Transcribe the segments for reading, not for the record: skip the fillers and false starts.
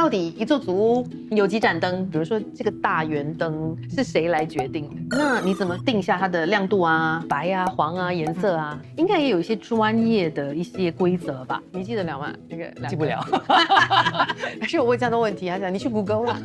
到底一座祖屋有几盏灯？比如说这个大圆灯是谁来决定？那你怎么定下它的亮度啊、白啊、黄啊、颜色啊？应该也有一些专业的一些规则吧？你记得了吗？那个记不了。还是我问这样的问题？他讲你去 Google 啦。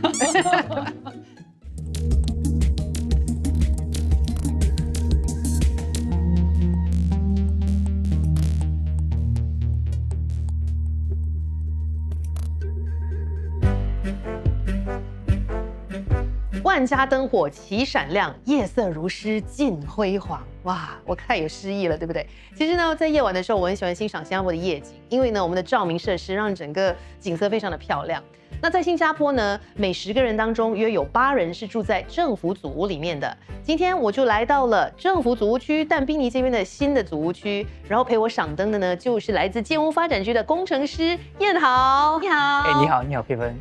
万家灯火齐闪亮，夜色如诗尽辉煌。哇，我太有诗意了，对不对？其实呢，在夜晚的时候，我很喜欢欣赏新加坡的夜景，因为呢，我们的照明设施让整个景色非常的漂亮。那在新加坡呢，每10个人当中约有8人是住在政府祖屋里面的。今天我就来到了政府祖屋区但宾尼这边的新的祖屋区，然后陪我赏灯的呢，就是来自建屋发展局的工程师燕豪。你好，你好，你好，佩芬。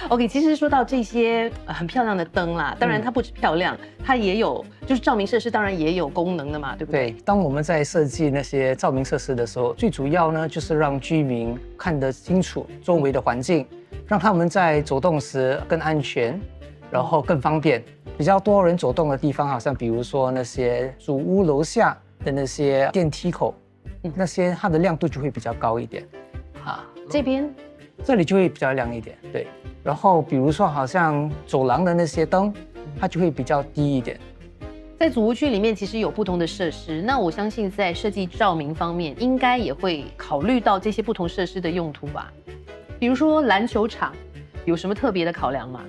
OK， 其实说到这些很漂亮的灯啦，当然它不止漂亮，它也有就是照明设施，当然也有功能的嘛，对不对？对，当我们在设计那些照明设施的时候，最主要呢就是让居民看得清楚周围的环境，让他们在走动时更安全，然后更方便。比较多人走动的地方，好像比如说那些祖屋楼下的那些电梯口，那些它的亮度就会比较高一点。这里就会比较亮一点，对。然后比如说好像走廊的那些灯，它就会比较低一点。在祖屋区里面，其实有不同的设施。那我相信在设计照明方面，应该也会考虑到这些不同设施的用途吧。比如说篮球场，有什么特别的考量吗？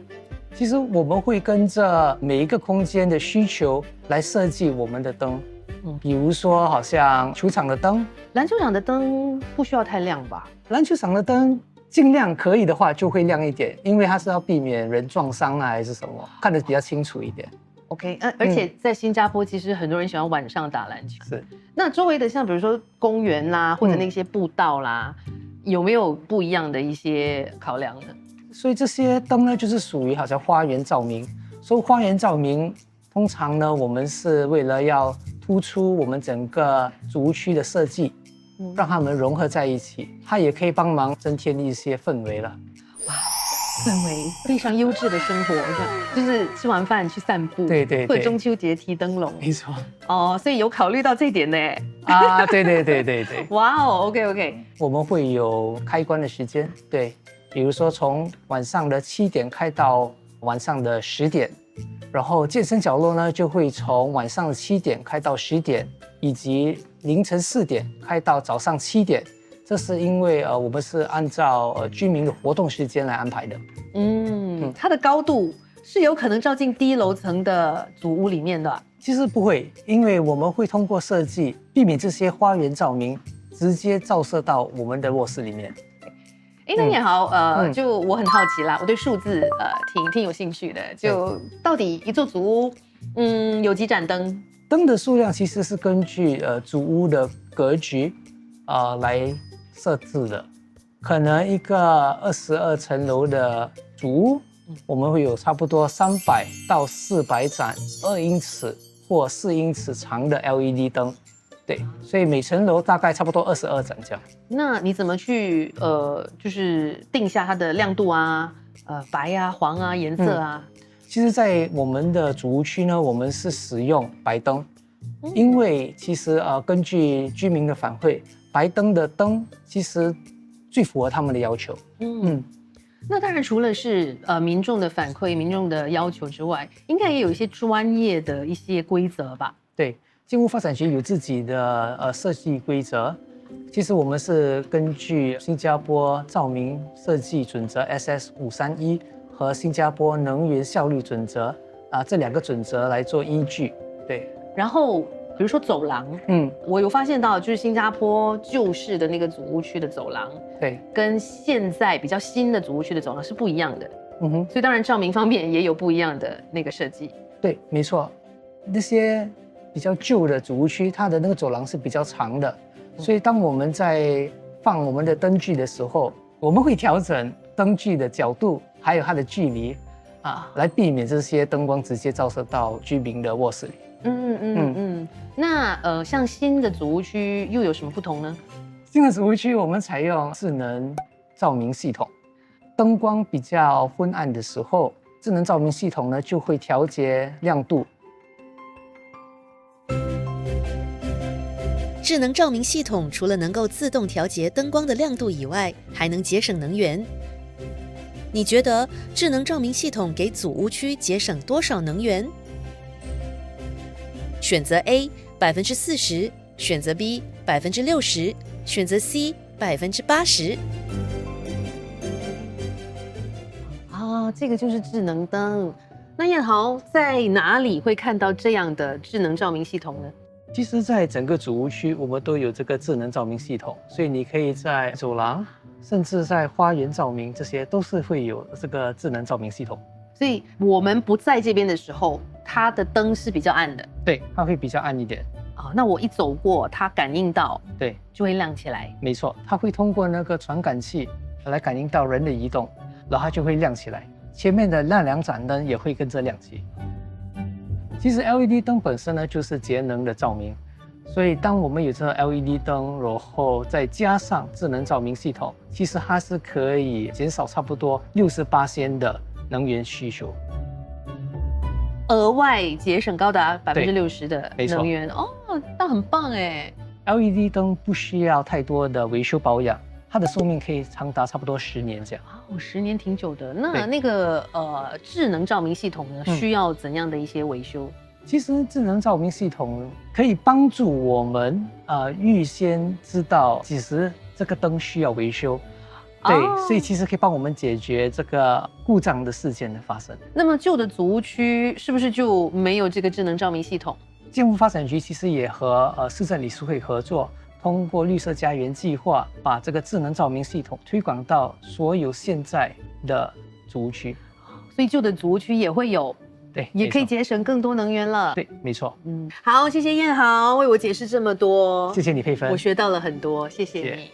其实我们会跟着每一个空间的需求来设计我们的灯。比如说好像球场的灯，篮球场的灯不需要太亮吧？篮球场的灯尽量可以的话就会亮一点，因为它是要避免人撞伤啊还是什么，看得比较清楚一点。OK， 而且在新加坡，其实很多人喜欢晚上打篮球。是。那周围的像比如说公园啦，或者那些步道啦，有没有不一样的一些考量呢？所以这些灯呢，就是属于好像花园照明。所以花园照明通常呢，我们是为了要突出我们整个祖屋区的设计，让它们融合在一起，它也可以帮忙增添一些氛围了。哇，氛围非常优质的生活，就是吃完饭去散步，对，或者中秋节提灯笼，没错。哦，所以有考虑到这点呢。啊，对。哇哦 ，OK， 我们会有开关的时间，对，比如说从晚上的7点开到晚上的10点。然后健身角落呢，就会从晚上7点开到10点，以及凌晨4点开到早上7点。这是因为我们是按照居民的活动时间来安排的。它的高度是有可能照进低楼层的祖屋里面的。其实不会，因为我们会通过设计避免这些花园照明直接照射到我们的卧室里面。那也好，就我很好奇啦，我对数字挺有兴趣的。就到底一座祖屋，有几盏灯？灯的数量其实是根据祖屋的格局来设置的。可能一个22层楼的祖屋，我们会有差不多300到400盏2英尺或4英尺长的 LED 灯。对，所以每层楼大概差不多22盏这样。那你怎么去就是定下它的亮度啊、白啊、黄啊、颜色啊？其实，在我们的祖屋区呢，我们是使用白灯，因为其实根据居民的反馈，白灯的灯其实最符合他们的要求。那当然，除了是民众的反馈、民众的要求之外，应该也有一些专业的一些规则吧？对。建屋发展局有自己的设计规则，其实我们是根据新加坡照明设计准则 SS531和新加坡能源效率准则这2个准则来做依据。对，然后比如说走廊，我有发现到就是新加坡旧式的那个祖屋区的走廊，对，跟现在比较新的祖屋区的走廊是不一样的。所以当然照明方面也有不一样的那个设计。对，没错，那些比较旧的祖屋区，它的那个走廊是比较长的，所以当我们在放我们的灯具的时候，我们会调整灯具的角度，还有它的距离来避免这些灯光直接照射到居民的卧室里。那像新的祖屋区又有什么不同呢？新的祖屋区我们采用智能照明系统，灯光比较昏暗的时候，智能照明系统呢就会调节亮度。智能照明系统除了能够自动调节灯光的亮度以外，还能节省能源。你觉得智能照明系统给祖屋区节省多少能源？选择 A 40%，选择 B 60%，选择 C 80%。这个就是智能灯。那燕豪在哪里会看到这样的智能照明系统呢？其实，在整个祖屋区，我们都有这个智能照明系统，所以你可以在走廊，甚至在花园照明，这些都是会有这个智能照明系统。所以我们不在这边的时候，它的灯是比较暗的。对，它会比较暗一点。那我一走过，它感应到，对，就会亮起来。没错，它会通过那个传感器来感应到人的移动，然后它就会亮起来。前面的那2盏灯也会跟着亮起。其实 LED 灯本身呢就是节能的照明，所以当我们有这个 LED 灯，然后再加上智能照明系统，其实它是可以减少差不多68%的能源需求，额外节省高达60%的能源。那很棒哎。LED 灯不需要太多的维修保养，它的寿命可以长达差不多10年这样。10年挺久的。那个智能照明系统呢，需要怎样的一些维修？其实智能照明系统可以帮助我们预先知道几时这个灯需要维修。对，所以其实可以帮我们解决这个故障的事件的发生。那么旧的祖屋区是不是就没有这个智能照明系统？建物发展局其实也和市政理事会合作，通过绿色家园计划，把这个智能照明系统推广到所有现在的祖屋区。所以旧的祖屋区也会有，对，也可以节省更多能源了。对，没错。好，谢谢燕豪为我解释这么多。谢谢你，佩芬，我学到了很多，谢谢你。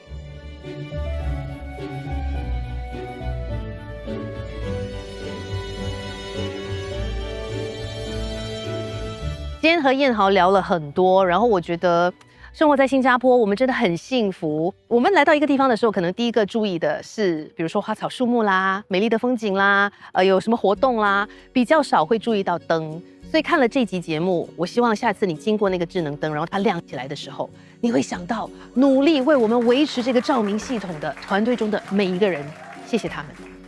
今天和燕豪聊了很多，然后我觉得生活在新加坡，我们真的很幸福。我们来到一个地方的时候，可能第一个注意的是，比如说花草树木啦、美丽的风景啦，有什么活动啦，比较少会注意到灯。所以看了这集节目，我希望下次你经过那个智能灯，然后它亮起来的时候，你会想到努力为我们维持这个照明系统的团队中的每一个人，谢谢他们。